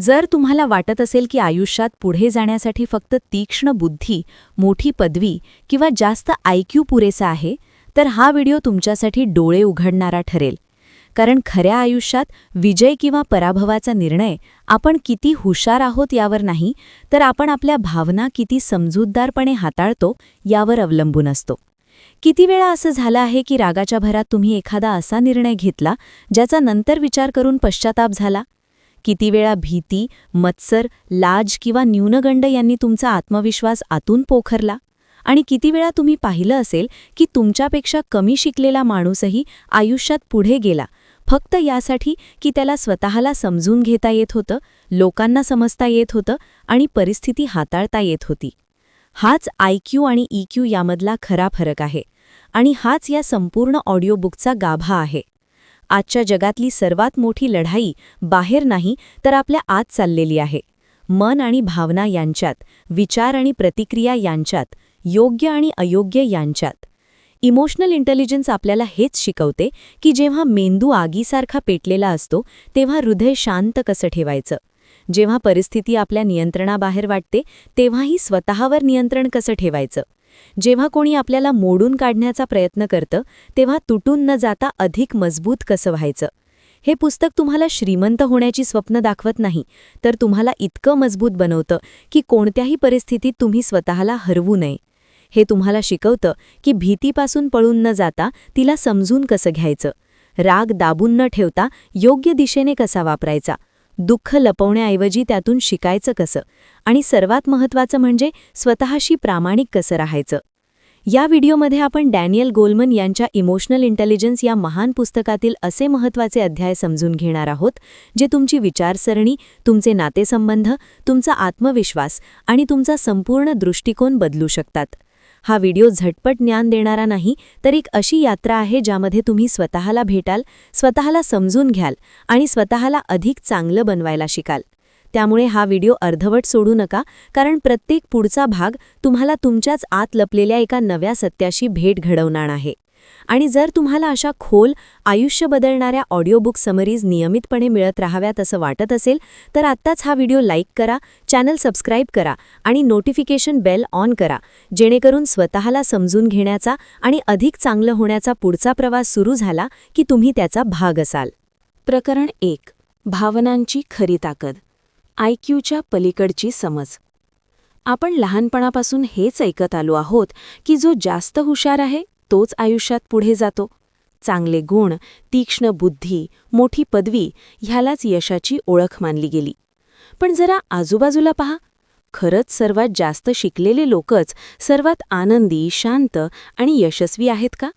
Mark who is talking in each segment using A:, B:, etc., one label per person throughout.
A: जर तुम्हाला वाटत असेल की आयुष्यात पुढे जाण्यासाठी फक्त तीक्ष्ण बुद्धी, मोठी पदवी किंवा जास्त IQ पुरेसा आहे, तर हा व्हिडिओ तुमच्यासाठी डोळे उघडणारा ठरेल. कारण खऱ्या आयुष्यात विजय किंवा पराभवाचा निर्णय आपण किती हुशार आहोत यावर नाही, तर आपण आपल्या भावना किती समजूतदारपणे हाताळतो यावर अवलंबून असतो. किती वेळा असं झालं आहे की रागाच्या भरात तुम्ही एखादा असा निर्णय घेतला ज्याचा नंतर विचार करून पश्चाताप झाला? किती वेळा भीती, मत्सर, लाज किंवा न्यूनगंड यांनी तुमचा आत्मविश्वास आतून पोखरला? आणि किती वेळा तुम्ही पाहिलं असेल की तुमच्यापेक्षा कमी शिकलेला माणूसही आयुष्यात पुढे गेला, फक्त यासाठी की त्याला स्वतःला समजून घेता येत होतं, लोकांना समजता येत होतं आणि परिस्थिती हाताळता येत होती. हाच IQ आणि EQ यामधला खरा फरक आहे. आणि हाच या संपूर्ण ऑडिओबुकचा गाभा आहे. आजच्या जगातली सर्वात मोठी लढाई बाहेर नाही तर आपल्या आत चाललेली आहे. मन आणि भावना यांच्यात, विचार आणि प्रतिक्रिया यांच्यात, योग्य आणि अयोग्य यांच्यात. इमोशनल इंटेलिजन्स आपल्याला हेच शिकवते की जेव्हा मेंदू आगीसारखा पेटलेला असतो तेव्हा हृदय शांत कसं ठेवायचं. जेव्हा परिस्थिती आपल्या नियंत्रणाबाहेर वाटते तेव्हाही स्वतःवर नियंत्रण कसं ठेवायचं. जेव्हा कोणी आपल्याला मोडून काढण्याचा प्रयत्न करतं तेव्हा तुटून न जाता अधिक मजबूत कसं व्हायचं. हे पुस्तक तुम्हाला श्रीमंत होण्याची स्वप्न दाखवत नाही, तर तुम्हाला इतकं मजबूत बनवतं की कोणत्याही परिस्थितीत तुम्ही स्वतःला हरवू नये. हे तुम्हाला शिकवतं की भीतीपासून पळून न जाता तिला समजून कसं घ्यायचं, राग दाबून न ठेवता योग्य दिशेने कसा वापरायचा, दुःख लपवण्याऐवजी त्यातून शिकायचं कसं, आणि सर्वात महत्त्वाचं म्हणजे स्वतःशी प्रामाणिक कसं राहायचं. या व्हिडिओमध्ये आपण डॅनियल गोलमन यांच्या इमोशनल इंटेलिजन्स या महान पुस्तकातील असे महत्त्वाचे अध्याय समजून घेणार आहोत, जे तुमची विचारसरणी, तुमचे नातेसंबंध, तुमचा आत्मविश्वास आणि तुमचा संपूर्ण दृष्टिकोन बदलू शकतात. हा व्हिडिओ झटपट ज्ञान देणारा नाही, तर एक अशी यात्रा आहे ज्यामध्ये तुम्ही स्वतःला भेटाल, स्वतःला समजून घ्याल आणि स्वतःला अधिक चांगलं बनवायला शिकाल. त्यामुळे हा व्हिडिओ अर्धवट सोडू नका, कारण प्रत्येक पुढचा भाग तुम्हाला तुमच्याच आत लपलेल्या एका नव्या सत्याशी भेट घडवणार आहे. आणि जर तुम्हाला अशा खोल, आयुष्य बदलणाऱ्या ऑडिओबुक समरीज नियमितपणे मिळत राहाव्यात असं वाटत असेल, तर आत्ताच हा व्हिडिओ लाईक करा, चॅनल सबस्क्राईब करा आणि नोटिफिकेशन बेल ऑन करा, जेणेकरून स्वतःला समजून घेण्याचा आणि अधिक चांगलं होण्याचा पुढचा प्रवास सुरू झाला की तुम्ही त्याचा भाग असाल. प्रकरण 1. भावनांची खरी ताकद. IQच्या पलीकडची समज. आपण लहानपणापासून हेच ऐकत आलो आहोत की जो जास्त हुशार आहे तोच आयुष्यात पुढे जातो. चांगले गुण, तीक्ष्ण बुद्धी, मोठी पदवी ह्यालाच यशाची ओळख मानली गेली. पण जरा आजूबाजूला पहा, खरंच सर्वात जास्त शिकलेले लोकच सर्वात आनंदी, शांत आणि यशस्वी आहेत का?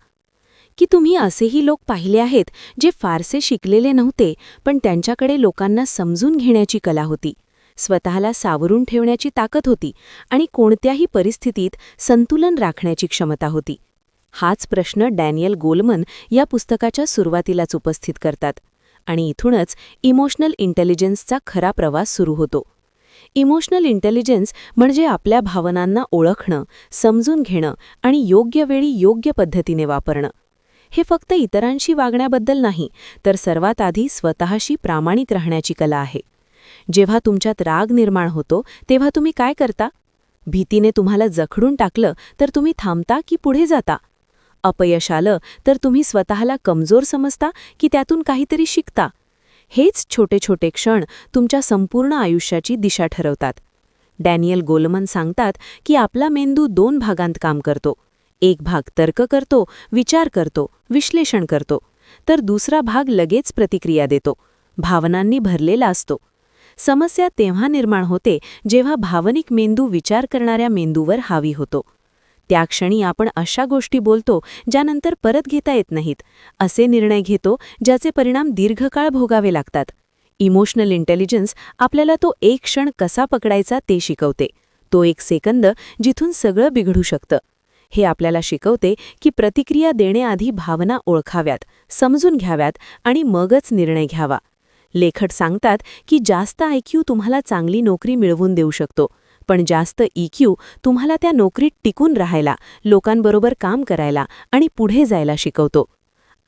A: की तुम्ही असेही लोक पाहिले आहेत जे फारसे शिकलेले नव्हते, पण त्यांच्याकडे लोकांना समजून घेण्याची कला होती, स्वतःला सावरून ठेवण्याची ताकद होती आणि कोणत्याही परिस्थितीत संतुलन राखण्याची क्षमता होती? हाच प्रश्न डॅनियल गोलमन या पुस्तकाच्या सुरुवातीलाच उपस्थित करतात. आणि इथूनच इमोशनल इंटेलिजन्सचा खरा प्रवास सुरू होतो. इमोशनल इंटेलिजन्स म्हणजे आपल्या भावनांना ओळखणं, समजून घेणं आणि योग्य वेळी योग्य पद्धतीने वापरणं. हे फक्त इतरांशी वागण्याबद्दल नाही, तर सर्वात आधी स्वतःशी प्रामाणिक राहण्याची कला आहे. जेव्हा तुमच्यात राग निर्माण होतो तेव्हा तुम्ही काय करता? भीतीने तुम्हाला जखडून टाकलं तर तुम्ही थांबता की पुढे जाता? अपयश आलं तर तुम्ही स्वतःला कमजोर समजता की त्यातून काहीतरी शिकता? हेच छोटे छोटे क्षण तुमच्या संपूर्ण आयुष्याची दिशा ठरवतात. डॅनियल गोलमन सांगतात की आपला मेंदू 2 भागांत काम करतो. एक भाग तर्क करतो, विचार करतो, विश्लेषण करतो, तर दुसरा भाग लगेच प्रतिक्रिया देतो, भावनांनी भरलेला असतो. समस्या तेव्हा निर्माण होते जेव्हा भावनिक मेंदू विचार करणाऱ्या मेंदूवर हावी होतो. त्या क्षणी आपण अशा गोष्टी बोलतो ज्यानंतर परत घेता येत नाहीत, असे निर्णय घेतो ज्याचे परिणाम दीर्घकाळ भोगावे लागतात. इमोशनल इंटेलिजन्स आपल्याला तो एक क्षण कसा पकडायचा ते शिकवते, तो एक सेकंद जिथून सगळं बिघडू शकतं. हे आपल्याला शिकवते की प्रतिक्रिया देण्याआधी भावना ओळखाव्यात, समजून घ्याव्यात आणि मगच निर्णय घ्यावा. लेखक सांगतात की जास्त IQ तुम्हाला चांगली नोकरी मिळवून देऊ शकतो, पण जास्त EQ तुम्हाला त्या नोकरीत टिकून राहायला, लोकांबरोबर काम करायला आणि पुढे जायला शिकवतो.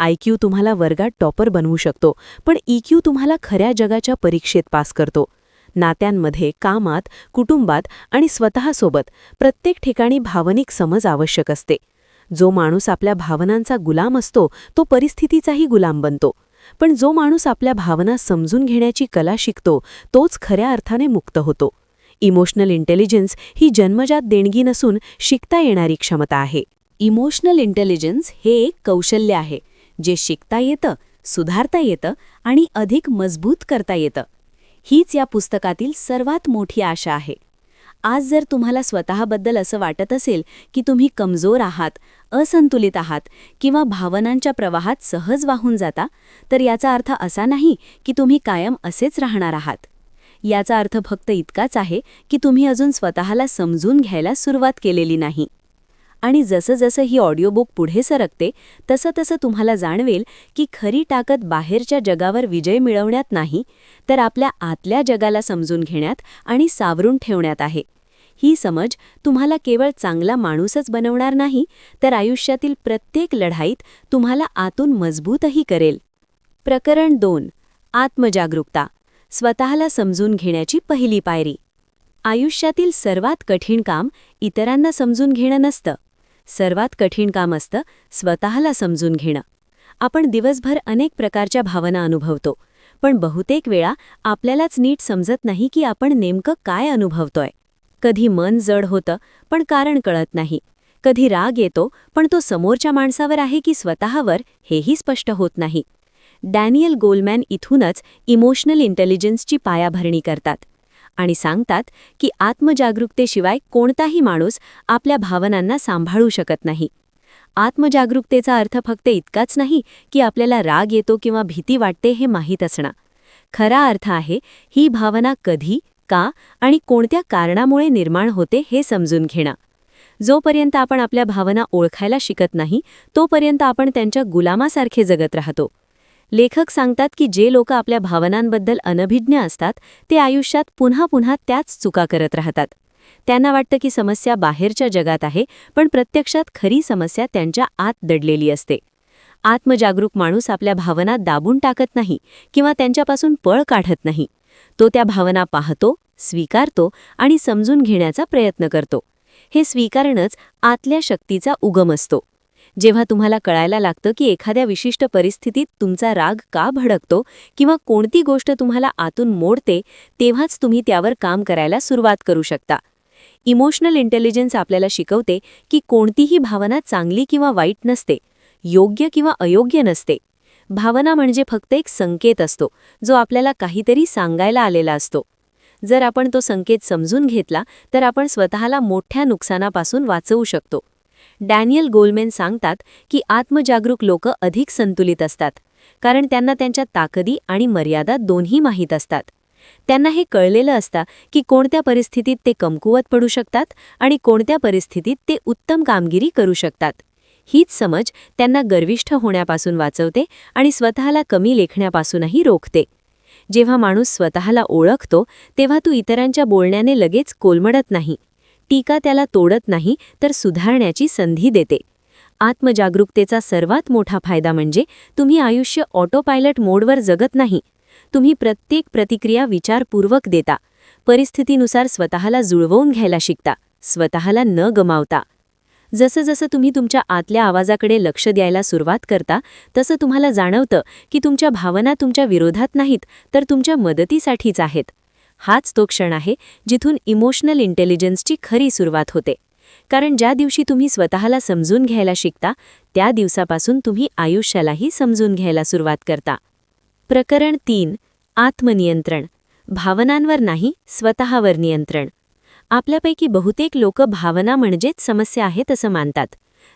A: IQ तुम्हाला वर्गात टॉपर बनवू शकतो, पण EQ तुम्हाला खऱ्या जगाच्या परीक्षेत पास करतो. नात्यांमध्ये, कामात, कुटुंबात आणि स्वतःसोबत प्रत्येक ठिकाणी भावनिक समज आवश्यक असते. जो माणूस आपल्या भावनांचा गुलाम असतो तो परिस्थितीचाही गुलाम बनतो. पण जो माणूस आपल्या भावना समजून घेण्याची कला शिकतो तोच खऱ्या अर्थाने मुक्त होतो. इमोशनल इंटेलिजन्स ही जन्मजात देणगी नसून शिकता येणारी क्षमता आहे. इमोशनल इंटेलिजन्स हे एक कौशल्य आहे जे शिकता येतं, सुधारता येतं आणि अधिक मजबूत करता येतं. हीच या पुस्तकातील सर्वात मोठी आशा आहे. आज जर तुम्हाला स्वतःबद्दल असं वाटत असेल की तुम्ही कमजोर आहात, असंतुलित आहात किंवा भावनांच्या प्रवाहात सहज वाहून जाता, तर याचा अर्थ असा नाही की तुम्ही कायम असेच राहणार आहात. याचा अर्थ फक्त इतकाच आहे की तुम्ही अजून स्वतःला समजून घ्यायला सुरुवात केलेली नाही. आणि जसं जसं ही ऑडिओबुक पुढे सरकते तसं तसं तुम्हाला जाणवेल की खरी ताकद बाहेरच्या जगावर विजय मिळवण्यात नाही, तर आपल्या आतल्या जगाला समजून घेण्यात आणि सावरून ठेवण्यात आहे. ही समज तुम्हाला केवळ चांगला माणूसच बनवणार नाही, तर आयुष्यातील प्रत्येक लढाईत तुम्हाला आतून मजबूतही करेल. प्रकरण 2. आत्मजागरूकता. स्वतःला समजून घेण्याची पहिली पायरी. आयुष्यातील सर्वात कठीण काम इतरांना समजून घेणं नसतं. सर्वात कठीण काम असतं स्वतःला समजून घेणं. आपण दिवसभर अनेक प्रकारच्या भावना अनुभवतो, पण बहुतेक वेळा आपल्यालाच नीट समजत नाही की आपण नेमकं काय अनुभवतोय. कधी मन जड होतं पण कारण कळत नाही. कधी राग येतो पण तो समोरच्या माणसावर आहे की स्वतःवर हेही स्पष्ट होत नाही. डॅनियल गोलमॅन इथूनच इमोशनल इंटेलिजन्सची पायाभरणी करतात आणि सांगतात की आत्मजागरूकतेशिवाय कोणताही माणूस आपल्या भावनांना सांभाळू शकत नाही. आत्मजागरूकतेचा अर्थ फक्त इतकाच नाही की आपल्याला राग येतो किंवा भीती वाटते हे माहीत असणं. खरा अर्थ आहे ही भावना कधी, का आणि कोणत्या कारणामुळे निर्माण होते हे समजून घेणं. जोपर्यंत आपण आपल्या भावना ओळखायला शिकत नाही तोपर्यंत आपण त्यांच्या गुलामासारखे जगत राहतो. लेखक सांगतात की जे लोक आपल्या भावनांबद्दल अनभिज्ञ असतात ते आयुष्यात पुन्हा पुन्हा त्याच चुका करत राहतात. त्यांना वाटतं की समस्या बाहेरच्या जगात आहे, पण प्रत्यक्षात खरी समस्या त्यांच्या आत दडलेली असते. आत्मजागरूक माणूस आपल्या भावना दाबून टाकत नाही किंवा त्यांच्यापासून पळ काढत नाही. तो त्या भावना पाहतो, स्वीकारतो आणि समजून घेण्याचा प्रयत्न करतो. हे स्वीकारणंच आतल्या शक्तीचा उगम असतो. जेव्हा तुम्हाला कळायला लागतं की एखाद्या विशिष्ट परिस्थितीत तुमचा राग का भडकतो किंवा कोणती गोष्ट तुम्हाला आतून मोडते, तेव्हाच तुम्ही त्यावर काम करायला सुरुवात करू शकता. इमोशनल इंटेलिजन्स आपल्याला शिकवते की कोणतीही भावना चांगली किंवा वाईट नसते, योग्य किंवा अयोग्य नसते. भावना म्हणजे फक्त एक संकेत असतो जो आपल्याला काहीतरी सांगायला आलेला असतो. जर आपण तो संकेत समजून घेतला तर आपण स्वतःला मोठ्या नुकसानापासून वाचवू शकतो. डॅनियल गोलमॅन सांगतात की आत्मजागरूक लोक अधिक संतुलित असतात, कारण त्यांना त्यांच्या ताकदी आणि मर्यादा दोन्ही माहीत असतात. त्यांना हे कळलेलं असतं की कोणत्या परिस्थितीत ते कमकुवत पडू शकतात आणि कोणत्या परिस्थितीत ते उत्तम कामगिरी करू शकतात. हीच समज त्यांना गर्विष्ठ होण्यापासून वाचवते आणि स्वतःला कमी लेखण्यापासूनही रोखते. जेव्हा माणूस स्वतःला ओळखतो तेव्हा तो इतरांच्या बोलण्याने लगेच कोलमडत नाही. टीका त्याला तोडत नाही तर सुधारण्याची संधी देते. आत्मजागरूकतेचा सर्वात मोठा फायदा म्हणजे तुम्ही आयुष्य ऑटोपायलट मोडवर जगत नाही. तुम्ही प्रत्येक प्रतिक्रिया विचारपूर्वक देता, परिस्थितीनुसार स्वतःला जुळवून घ्यायला शिकता, स्वतःला न गमावता. जसं जसं तुम्ही तुमच्या आतल्या आवाजाकडे लक्ष द्यायला सुरुवात करता तसं तुम्हाला जाणवतं की तुमच्या भावना तुमच्या विरोधात नाहीत तर तुमच्या मदतीसाठीच आहेत. हाच तो क्षण आहे जिथून इमोशनल इंटेलिजन्सची खरी सुरुवात होते. कारण ज्या दिवशी तुम्ही स्वतःला समजून घ्यायला शिकता त्या दिवसापासून तुम्ही आयुष्यालाही समजून घ्यायला सुरुवात करता. प्रकरण 3. आत्मनियंत्रण. भावनांवर नाही, स्वतःवर नियंत्रण. आपल्यापैकी बहुतेक लोक भावना म्हणजेच समस्या आहेत असं मानतात.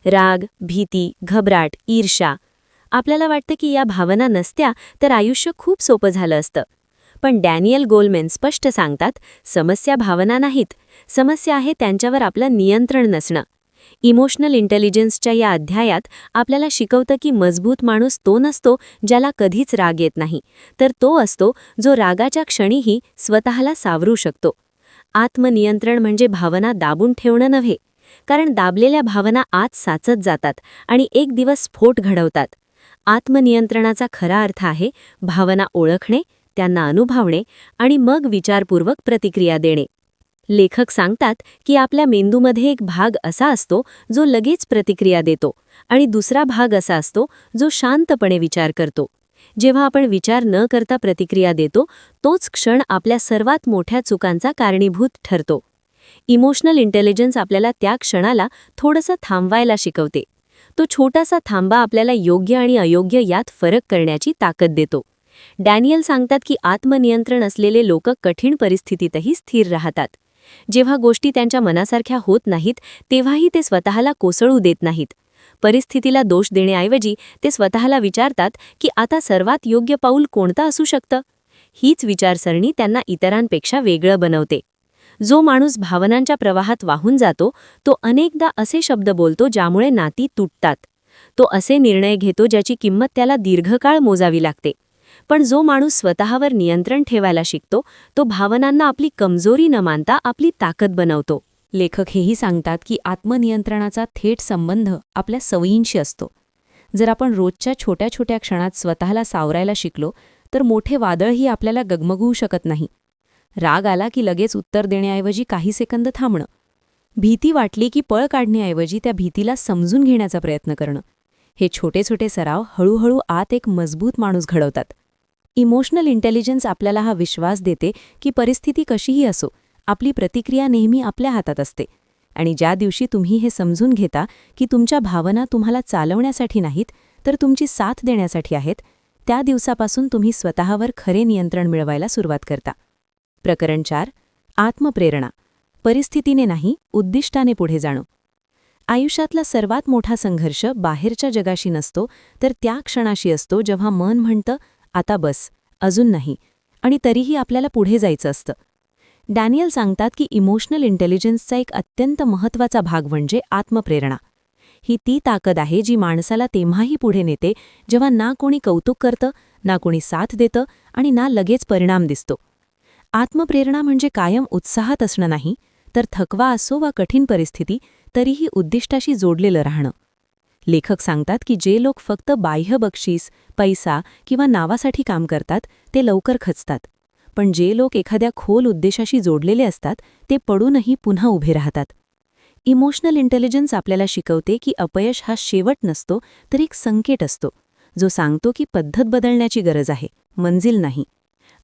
A: राग, भीती, घबराट, ईर्ष्या. आपल्याला वाटतं की या भावना नसत्या तर आयुष्य खूप सोपं झालं असतं. पण डॅनियल गोलमॅन स्पष्ट सांगतात, समस्या भावना नाहीत, समस्या आहे त्यांच्यावर आपलं नियंत्रण नसणं. इमोशनल इंटेलिजन्सच्या या अध्यायात आपल्याला शिकवतं की मजबूत माणूस तो नसतो ज्याला कधीच राग येत नाही, तर तो असतो जो रागाच्या क्षणीही स्वतःला सावरू शकतो. आत्मनियंत्रण म्हणजे भावना दाबून ठेवणं नव्हे, कारण दाबलेल्या भावना आत साचत जातात आणि एक दिवस स्फोट घडवतात. आत्मनियंत्रणाचा खरा अर्थ आहे भावना ओळखणे,
B: त्यांना अनुभवणे आणि मग विचारपूर्वक प्रतिक्रिया देणे. लेखक सांगतात की आपल्या मेंदूमध्ये एक भाग असा असतो जो लगेच प्रतिक्रिया देतो आणि दुसरा भाग असा असतो जो शांतपणे विचार करतो. जेव्हा आपण विचार न करता प्रतिक्रिया देतो तोच क्षण आपल्या सर्वात मोठ्या चुकांचा कारणीभूत ठरतो. इमोशनल इंटेलिजन्स आपल्याला त्या क्षणाला थोडंसं थांबवायला शिकवते. तो छोटासा थांबा आपल्याला योग्य आणि अयोग्य यात फरक करण्याची ताकद देतो. डॅनियल सांगतात की आत्मनियंत्रण असलेले लोक कठीण परिस्थितीतही स्थिर राहतात. जेव्हा गोष्टी त्यांच्या मनासारख्या होत नाहीत तेव्हाही ते स्वतःला कोसळू देत नाहीत. परिस्थितीला दोष देण्याऐवजी ते स्वतःला विचारतात की आता सर्वात योग्य पाऊल कोणतं असू शकतं. हीच विचारसरणी त्यांना इतरांपेक्षा वेगळं बनवते. जो माणूस भावनांच्या प्रवाहात वाहून जातो तो अनेकदा असे शब्द बोलतो ज्यामुळे नाती तुटतात. तो असे निर्णय घेतो ज्याची किंमत त्याला दीर्घकाळ मोजावी लागते. पण जो माणूस स्वतःवर नियंत्रण ठेवायला शिकतो तो भावनांना आपली कमजोरी न मानता आपली ताकद बनवतो.
A: लेखक हेही सांगतात की आत्मनियंत्रणाचा थेट संबंध आपल्या सवयींशी असतो. जर आपण रोजच्या छोट्या छोट्या क्षणात स्वतःला सावरायला शिकलो तर मोठे वादळही आपल्याला गगमगवू शकत नाही. राग आला की लगेच उत्तर देण्याऐवजी काही सेकंद थांबणं, भीती वाटली की पळ काढण्याऐवजी त्या भीतीला समजून घेण्याचा प्रयत्न करणं, हे छोटे छोटे सराव हळूहळू आत एक मजबूत माणूस घडवतात. इमोशनल इंटेलिजन्स आपल्याला हा विश्वास देते की परिस्थिती कशीही असो आपली प्रतिक्रिया नेहमी आपल्या हातात असते. आणि ज्या दिवशी तुम्ही हे समजून घेता की तुमच्या भावना तुम्हाला चालवण्यासाठी नाहीत तर तुमची साथ देण्यासाठी आहेत, त्या दिवसापासून तुम्ही स्वतःवर खरे नियंत्रण मिळवायला सुरुवात करता. प्रकरण 4. आत्मप्रेरणा. परिस्थितीने नाही, उद्दिष्टाने पुढे जाणं. आयुष्यातला सर्वात मोठा संघर्ष बाहेरच्या जगाशी नसतो तर त्या क्षणाशी असतो जेव्हा मन म्हणतं आता बस, अजून नाही, आणि तरीही आपल्याला पुढे जायचं असतं. डॅनियल सांगतात की इमोशनल इंटेलिजन्सचा एक अत्यंत महत्त्वाचा भाग म्हणजे आत्मप्रेरणा. ही ती ताकद आहे जी माणसाला तेव्हाही पुढे नेते जेव्हा ना कोणी कौतुक करतं, ना कोणी साथ देतं आणि ना लगेच परिणाम दिसतो. आत्मप्रेरणा म्हणजे कायम उत्साहात असणं नाही, तर थकवा असो वा कठीण परिस्थिती तरीही उद्दिष्टाशी जोडलेलं राहणं. लेखक सांगतात की जे लोक फक्त बाह्य बक्षीस, पैसा किंवा नावासाठी काम करतात ते लवकर खचतात. पण जे लोक एखाद्या खोल उद्देशाशी जोडलेले असतात ते पडूनही पुन्हा उभे राहतात. इमोशनल इंटेलिजन्स आपल्याला शिकवते की अपयश हा शेवट नसतो तर एक संकेत असतो, जो सांगतो की पद्धत बदलण्याची गरज आहे, मंजिल नाही.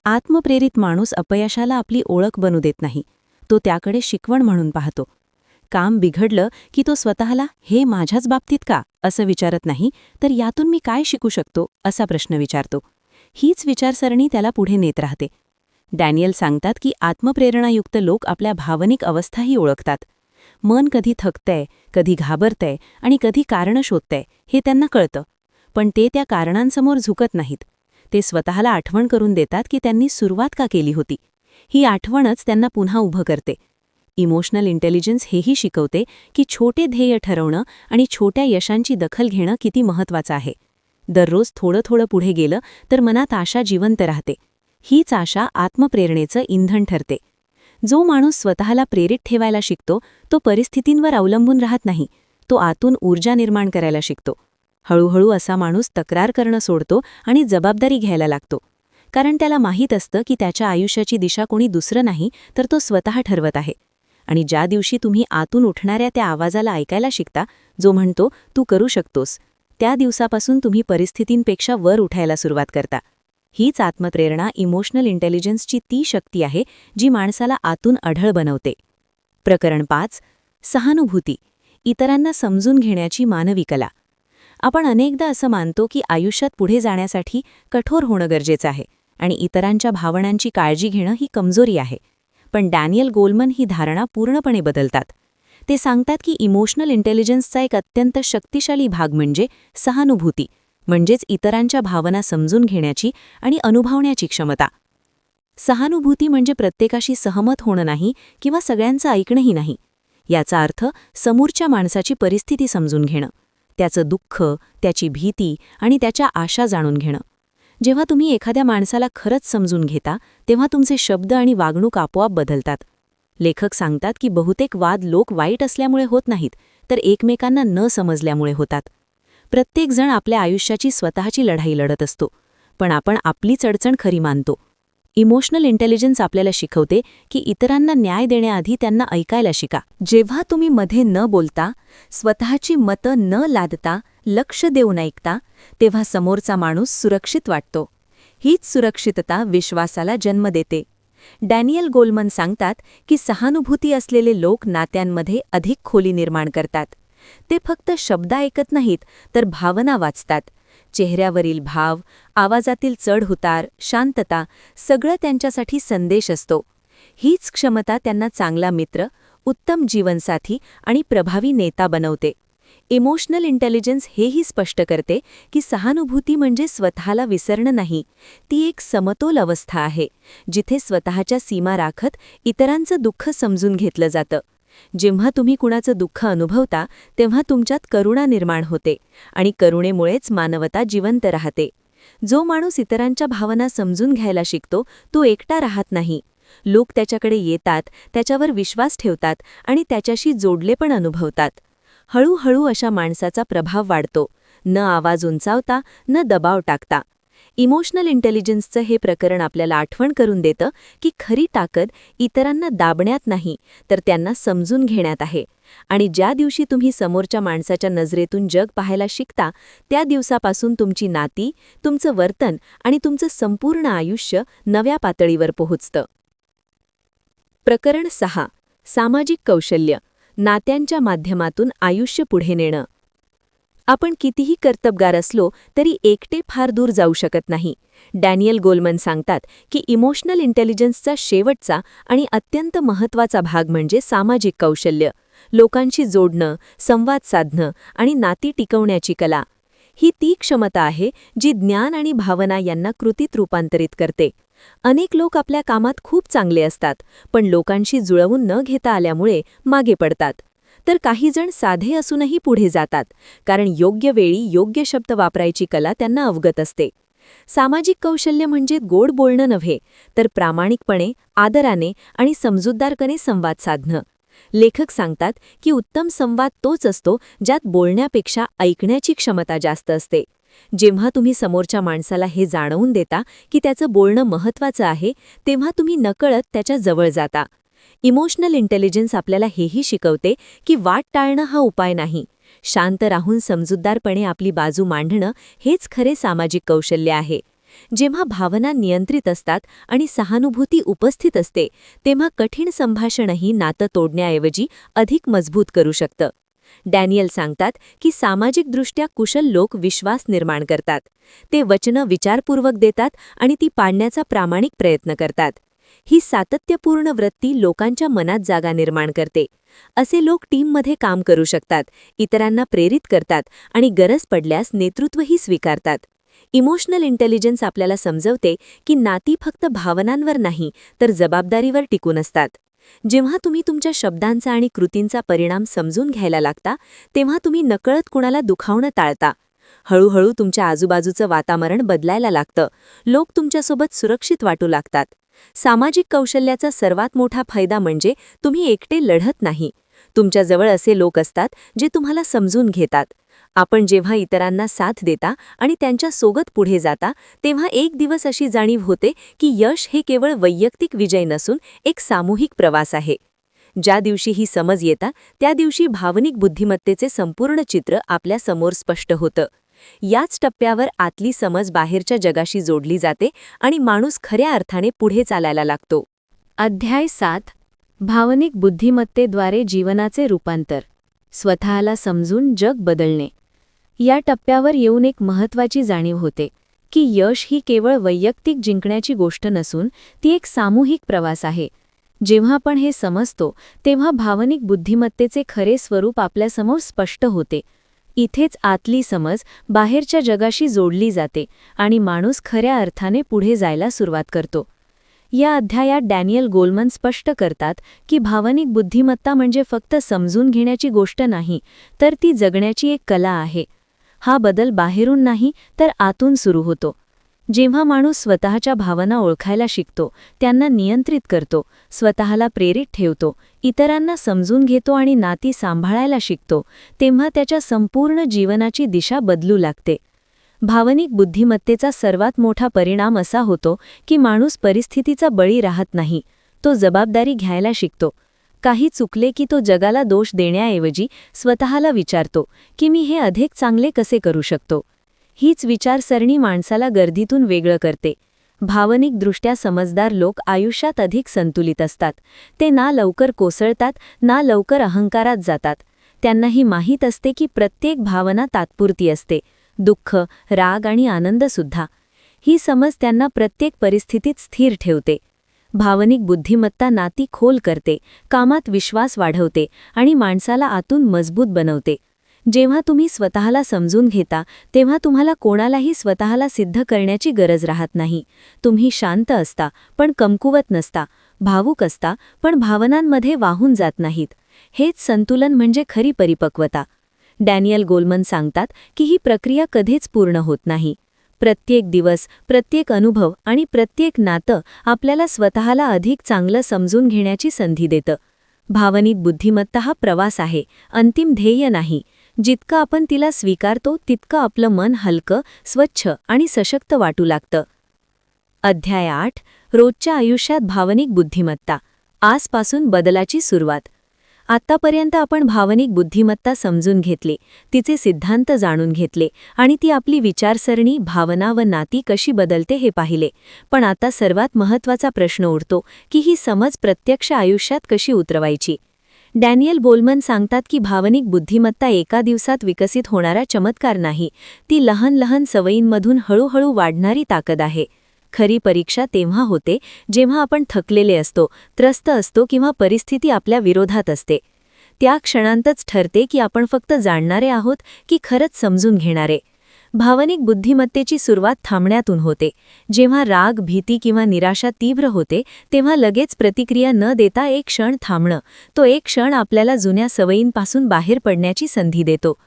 A: आत्मप्रेरित माणूस अपयशाला आपली ओळख बनू देत नाही, तो त्याकडे शिकवण म्हणून पाहतो. काम बिघडलं की तो स्वतःला हे माझ्याच बाबतीत का असं विचारत नाही, तर यातून मी काय शिकू शकतो असा प्रश्न विचारतो. हीच विचारसरणी त्याला पुढे नेत राहते. डॅनियल सांगतात की आत्मप्रेरणायुक्त लोक आपल्या भावनिक अवस्थाही ओळखतात. मन कधी थकतंय, कधी घाबरतंय आणि कधी कारणं शोधतंय हे त्यांना कळतं. पण ते त्या कारणांसमोर झुकत नाहीत. ते स्वतःला आठवण करून देतात की त्यांनी सुरुवात का केली होती. ही आठवणच त्यांना पुन्हा उभं करते. इमोशनल इंटेलिजन्स हेही शिकवते की छोटे ध्येय ठरवणं आणि छोट्या यशांची दखल घेणं किती महत्त्वाचं आहे. दररोज थोडं थोडं पुढे गेलं तर मनात आशा जिवंत राहते. हीच आशा आत्मप्रेरणेचं इंधन ठरते. जो माणूस स्वतःला प्रेरित ठेवायला शिकतो तो परिस्थितींवर अवलंबून राहत नाही, तो आतून ऊर्जा निर्माण करायला शिकतो. हळूहळू असा माणूस तक्रार करणं सोडतो आणि जबाबदारी घ्यायला लागतो. कारण त्याला माहीत असतं की त्याच्या आयुष्याची दिशा कोणी दुसरं नाही तर तो स्वतः ठरवत आहे. आणि ज्या दिवशी तुम्ही आतून उठणाऱ्या त्या आवाजाला ऐकायला शिकता, जो म्हणतो तू करू शकतोस, त्या दिवसापासून तुम्ही परिस्थितींपेक्षा वर उठायला सुरुवात करता. हीच आत्मप्रेरणा इमोशनल इंटेलिजन्सची ती शक्ती आहे जी माणसाला आतून अढळ बनवते. प्रकरण 5. सहानुभूती. इतरांना समजून घेण्याची मानवी कला. आपण अनेकदा असं मानतो की आयुष्यात पुढे जाण्यासाठी कठोर होणं गरजेचं आहे आणि इतरांच्या भावनांची काळजी घेणं ही कमजोरी आहे. पण डॅनियल गोलमन ही धारणा पूर्णपणे बदलतात. ते सांगतात की इमोशनल इंटेलिजन्सचा एक अत्यंत शक्तिशाली भाग म्हणजे सहानुभूती, म्हणजेच इतरांच्या भावना समजून घेण्याची आणि अनुभवण्याची क्षमता. सहानुभूती म्हणजे प्रत्येकाशी सहमत होणं नाही किंवा सगळ्यांचं ऐकणंही नाही. याचा अर्थ समोरच्या माणसाची परिस्थिती समजून घेणं, त्याचं दुःख, त्याची भीती आणि त्याच्या आशा जाणून घेणं. जेव्हा तुम्ही एखाद्या माणसाला खरंच समजून घेता तेव्हा तुमचे शब्द आणि वागणूक आपोआप बदलतात. लेखक सांगतात की बहुतेक वाद लोक वाईट असल्यामुळे होत नाहीत तर एकमेकांना न समजल्यामुळे होतात. प्रत्येकजण आपल्या आयुष्याची स्वतःची लढाई लढत असतो, पण आपण आपलीच अडचण खरी मानतो. इमोशनल इंटेलिजन्स आपल्याला शिकवते की इतरांना न्याय देण्याआधी त्यांना ऐकायला शिका. जेव्हा तुम्ही मध्ये न बोलता, स्वतःची मतं न लादता, लक्ष देऊन ऐकता, तेव्हा समोरचा माणूस सुरक्षित वाटतो. हीच सुरक्षितता विश्वासाला जन्म देते. डॅनियल गोलमन सांगतात की सहानुभूती असलेले लोक नात्यांमध्ये अधिक खोली निर्माण करतात. ते फक्त शब्द ऐकत नाहीत, तर भावना वाचतात. चेहऱ्यावरील भाव, आवाजातील चढउतार, शांतता, सगळं त्यांच्यासाठी संदेश असतो. हीच क्षमता त्यांना चांगला मित्र, उत्तम जीवनसाथी आणि प्रभावी नेता बनवते. इमोशनल इंटेलिजन्स हेही स्पष्ट करते की सहानुभूती म्हणजे स्वतःला विसरणं नाही, ती एक समतोल अवस्था आहे, जिथे स्वतःच्या सीमा राखत इतरांचं दुःख समजून घेतलं जातं. जेव्हा तुम्ही कुणाचं दुःख अनुभवता, तेव्हा तुमच्यात करुणा निर्माण होते आणि करुणेमुळेच मानवता जिवंत राहते. जो माणूस इतरांच्या भावना समजून घ्यायला शिकतो, तो एकटा राहत नाही. लोक त्याच्याकडे येतात, त्याच्यावर विश्वास ठेवतात आणि त्याच्याशी जोडले पण अनुभवतात. हळूहळू अशा माणसाचा प्रभाव वाढतो, न आवाज उंचावता, न दबाव टाकता. इमोशनल इंटेलिजन्सचं हे प्रकरण आपल्याला आठवण करून देतं की खरी ताकद इतरांना दाबण्यात नाही, तर त्यांना समजून घेण्यात आहे. आणि ज्या दिवशी तुम्ही समोरच्या माणसाच्या नजरेतून जग पाहायला शिकता, त्या दिवसापासून तुमची नाती, तुमचं वर्तन आणि तुमचं संपूर्ण आयुष्य नव्या पातळीवर पोहोचतं. प्रकरण 6. सामाजिक कौशल्य, नात्यांच्या माध्यमातून आयुष्य पुढे नेणं. आपण कितीही कर्तबगार असलो तरी एकटे फार दूर जाऊ शकत नाही. डॅनियल गोलमन सांगतात की इमोशनल इंटेलिजन्सचा शेवटचा आणि अत्यंत महत्त्वाचा भाग म्हणजे सामाजिक कौशल्य, लोकांशी जोडणं, संवाद साधणं आणि नाती टिकवण्याची कला. ही ती क्षमता आहे जी ज्ञान आणि भावना यांना कृतीत रूपांतरित करते. अनेक लोक आपल्या कामात खूप चांगले असतात, पण लोकांशी जुळवून न घेता आल्यामुळे मागे पडतात. तर काही जण साधे असूनही पुढे जातात, कारण योग्य वेळी योग्य शब्द वापरायची कला त्यांना अवगत असते. सामाजिक कौशल्य म्हणजे गोड बोलणं नव्हे, तर प्रामाणिकपणे, आदराने आणि समजूतदारपणे संवाद साधणं. लेखक सांगतात की उत्तम संवाद तोच असतो ज्यात बोलण्यापेक्षा ऐकण्याची क्षमता जास्त असते. जेव्हा तुम्ही समोरच्या माणसाला हे जाणवून देता की त्याचं बोलणं महत्त्वाचं आहे, तेव्हा तुम्ही नकळत त्याच्या जवळ जाता. इमोशनल इंटेलिजन्स आपल्याला हेही शिकवते की वाट टाळणं हा उपाय नाही. शांत राहून समजूतदारपणे आपली बाजू मांडणं हेच खरे सामाजिक कौशल्य आहे. जेव्हा भावना नियंत्रित असतात आणि सहानुभूती उपस्थित असते, तेव्हा कठीण संभाषणही नातं तोडण्याऐवजी अधिक मजबूत करू शकतं. डॅनियल सांगतात की सामाजिकदृष्ट्या कुशल लोक विश्वास निर्माण करतात. ते वचनं विचारपूर्वक देतात आणि ती पाळण्याचा प्रामाणिक प्रयत्न करतात. ही सातत्यपूर्ण वृत्ती लोकांच्या मनात जागा निर्माण करते. असे लोक टीममध्ये काम करू शकतात, इतरांना प्रेरित करतात आणि गरज पडल्यास नेतृत्वही स्वीकारतात. इमोशनल इंटेलिजन्स आपल्याला समजवते की नाती फक्त भावनांवर नाही, तर जबाबदारीवर टिकून असतात. जेव्हा तुम्ही तुमच्या शब्दांचा आणि कृतींचा परिणाम समजून घ्यायला लागता, तेव्हा तुम्ही नकळत कुणाला दुखावणं टाळता. हळूहळू तुमच्या आजूबाजूचं वातावरण बदलायला लागतं. लोक तुमच्यासोबत सुरक्षित वाटू लागतात. सामाजिक कौशल्याचा सर्वात मोठा फायदा म्हणजे तुम्ही एकटे लढत नाही. तुमच्याजवळ असे लोक असतात जे तुम्हाला समजून घेतात. आपण जेव्हा इतरांना साथ देता आणि त्यांच्यासोबत पुढे जाता, तेव्हा एक दिवस अशी जाणीव होते की यश हे केवळ वैयक्तिक विजय नसून एक सामूहिक प्रवास आहे. ज्या दिवशी ही समज येता, त्या दिवशी भावनिक बुद्धिमत्तेचे संपूर्ण चित्र आपल्या समोर स्पष्ट होतं. याच टप्प्यावर आतली समज बाहेरच्या जगाशी जोडली जाते आणि माणूस खऱ्या अर्थाने पुढे चालायला लागतो. अध्याय 7. भावनिक बुद्धिमत्तेद्वारे जीवनाचे रूपांतर, स्वतःला समजून जग बदलणे. या टप्प्यावर येऊन एक महत्त्वाची जाणीव होते की यश ही केवळ वैयक्तिक जिंकण्याची गोष्ट नसून ती एक सामूहिक प्रवास आहे. जेव्हा आपण हे समजतो, तेव्हा भावनिक बुद्धिमत्तेचे खरे स्वरूप आपल्यासमोर स्पष्ट होते. इथेच आतली समज बाहेरच्या जगाशी जोडली जाते आणि माणूस खऱ्या अर्थाने पुढे जायला सुरुवात करतो. या अध्यायात डॅनियल गोलमन स्पष्ट करतात की भावनिक बुद्धिमत्ता म्हणजे फक्त समजून घेण्याची गोष्ट नाही, तर ती जगण्याची एक कला आहे. हा बदल बाहेरून नाही, तर आतून सुरू होतो. जेव्हा माणूस स्वतःच्या भावना ओळखायला शिकतो, त्यांना नियंत्रित करतो, स्वतःला प्रेरित ठेवतो, इतरांना समजून घेतो आणि नाती सांभाळायला शिकतो, तेव्हा त्याच्या संपूर्ण जीवनाची दिशा बदलू लागते. भावनिक बुद्धिमत्तेचा सर्वात मोठा परिणाम असा होतो की माणूस परिस्थितीचा बळी राहत नाही, तो जबाबदारी घ्यायला शिकतो. काही चुकले की तो जगाला दोष देण्याऐवजी स्वतःला विचारतो की मी हे अधिक चांगले कसे करू शकतो. हीच विचारसरणी माणसाला गर्दीतून वेगळं करते. भावनिकदृष्ट्या समजदार लोक आयुष्यात अधिक संतुलित असतात. ते ना लवकर कोसळतात ना लवकर अहंकारात जातात. त्यांनाही माहीत असते की प्रत्येक भावना तात्पुरती असते, दुःख, राग आणि आनंदसुद्धा. ही समज त्यांना प्रत्येक परिस्थितीत स्थिर ठेवते. भावनिक बुद्धिमत्ता नाती खोल करते, कामात विश्वास वाढवते आणि माणसाला आतून मजबूत बनवते. जेव्हा तुम्ही स्वतःला समजून घेता तेव्हा तुम्हाला कोणालाही स्वतःला सिद्ध करण्याची गरज राहत नाही. तुम्ही शांत असता पण कमकुवत नसता, भावुक असता पण भावनांमध्ये वाहून जात नाहीत. हेच संतुलन म्हणजे खरी परिपक्वता. डॅनियल गोलमन सांगतात की ही प्रक्रिया कधीच पूर्ण होत नाही. प्रत्येक दिवस, प्रत्येक अनुभव आणि प्रत्येक नातं आपल्याला स्वतःला अधिक चांगलं समजून घेण्याची संधी देतं. भावनिक बुद्धिमत्ता हा प्रवास आहे, अंतिम ध्येय नाही. जितकं आपण तिला स्वीकारतो तितकं आपलं मन हलकं, स्वच्छ आणि सशक्त वाटू लागतं. अध्याय 8. रोजच्या आयुष्यात भावनिक बुद्धिमत्ता. आजपासून बदलाची सुरुवात. आत्तापर्यंत आपण भावनिक बुद्धिमत्ता समजून घेतली, तिचे सिद्धांत जाणून घेतले आणि ती आपली विचारसरणी, भावना व नाती कशी बदलते हे पाहिले. पण आता सर्वात महत्त्वाचा प्रश्न उरतो की ही समज प्रत्यक्ष आयुष्यात कशी उतरवायची. डॅनियल गोलमन सांगतात की भावनिक बुद्धिमत्ता एका दिवसात विकसित होणारा चमत्कार नाही, ती लहान लहान सवयींमधून हळूहळू वाढणारी ताकद आहे. खरी परीक्षा तेव्हा होते जेव्हा आपण थकलेले असतो, त्रस्त असतो किंवा परिस्थिती आपल्या विरोधात असते. त्या क्षणांतच ठरते की आपण फक्त जाणणारे आहोत की खरंच समजून घेणारे. भावनिक बुद्धिमत्तेची सुरुवात थांबण्यातून होते. जेव्हा राग, भीती किंवा निराशा तीव्र होते तेव्हा लगेच प्रतिक्रिया न देता एक क्षण थांबणं, तो एक क्षण आपल्याला जुन्या सवयींपासून बाहेर पडण्याची संधी देतो.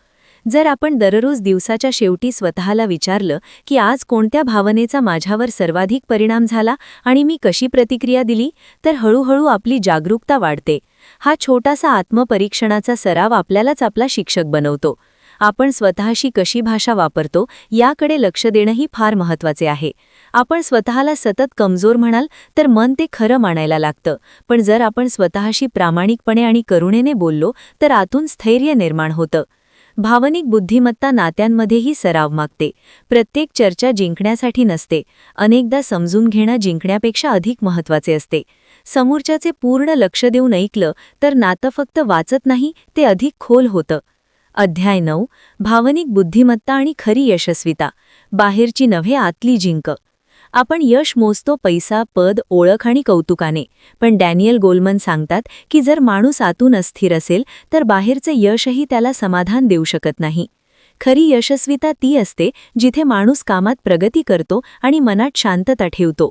A: जर आपण दररोज दिवसाच्या शेवटी स्वतःला विचारलं की आज कोणत्या भावनेचा माझ्यावर सर्वाधिक परिणाम झाला आणि मी कशी प्रतिक्रिया दिली, तर हळूहळू आपली जागरूकता वाढते. हा छोटासा आत्मपरीक्षणाचा सराव आपल्यालाच आपला शिक्षक बनवतो. आपण स्वतःशी कशी भाषा वापरतो याकडे लक्ष देणंही फार महत्त्वाचे आहे. आपण स्वतःला सतत कमजोर म्हणाल तर मन ते खरं मानायला लागतं, पण जर आपण स्वतःशी प्रामाणिकपणे आणि करुणेने बोललो तर आतून स्थैर्य निर्माण होतं. भावनिक बुद्धिमत्ता नात्यांमध्येही सराव मागते. प्रत्येक चर्चा जिंकण्यासाठी नसते, अनेकदा समजून घेणं जिंकण्यापेक्षा अधिक महत्त्वाचे असते. समोरच्याचे पूर्ण लक्ष देऊन ऐकलं तर नातं फक्त वाचत नाही, ते अधिक खोल होतं. अध्याय 9. भावनिक बुद्धिमत्ता आणि खरी यशस्विता. बाहेरची नव्हे, आतली जिंक. आपण यश मोजतो पैसा, पद, ओळख आणि कौतुकाने, पण डॅनियल गोलमन सांगतात की जर माणूस आतून अस्थिर असेल तर बाहेरचे यशही त्याला समाधान देऊ शकत नाही. खरी यशस्विता ती असते जिथे माणूस कामात प्रगती करतो आणि मनात शांतता ठेवतो.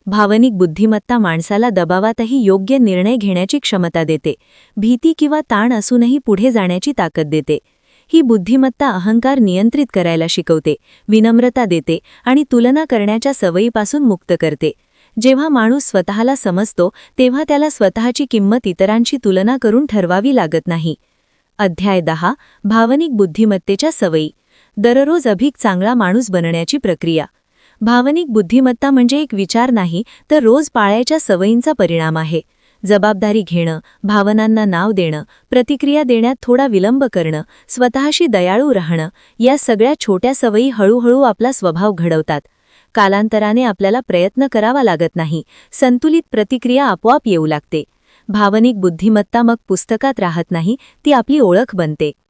A: भावनिक बुद्धिमत्ता माणसाला दबावातही योग्य निर्णय घेण्याची क्षमता देते. भीती किंवा ताण असूनही पुढे जाण्याची ताकद देते. ही बुद्धिमत्ता अहंकार नियंत्रित करायला शिकवते, विनम्रता देते आणि तुलना करण्याच्या सवयीपासून मुक्त करते. जेव्हा माणूस स्वतःला समजतो तेव्हा त्याला स्वतःची किंमत इतरांशी तुलना करून ठरवावी लागत नाही. अध्याय 10. भावनिक बुद्धिमत्तेच्या सवयी. दररोज अधिक चांगला माणूस बनण्याची प्रक्रिया. भावनिक बुद्धिमत्ता म्हणजे एक विचार नाही, तर रोज पाळायच्या सवयींचा परिणाम आहे. जबाबदारी घेणं, भावनांना नाव देणं, प्रतिक्रिया देण्यात थोडा विलंब करणं, स्वतःशी दयाळू राहणं, या सगळ्या छोट्या सवयी हळूहळू आपला स्वभाव घडवतात. कालांतराने आपल्याला प्रयत्न करावा लागत नाही, संतुलित प्रतिक्रिया आपोआप येऊ लागते. भावनिक बुद्धिमत्ता मग पुस्तकात राहत नाही, ती आपली ओळख बनते.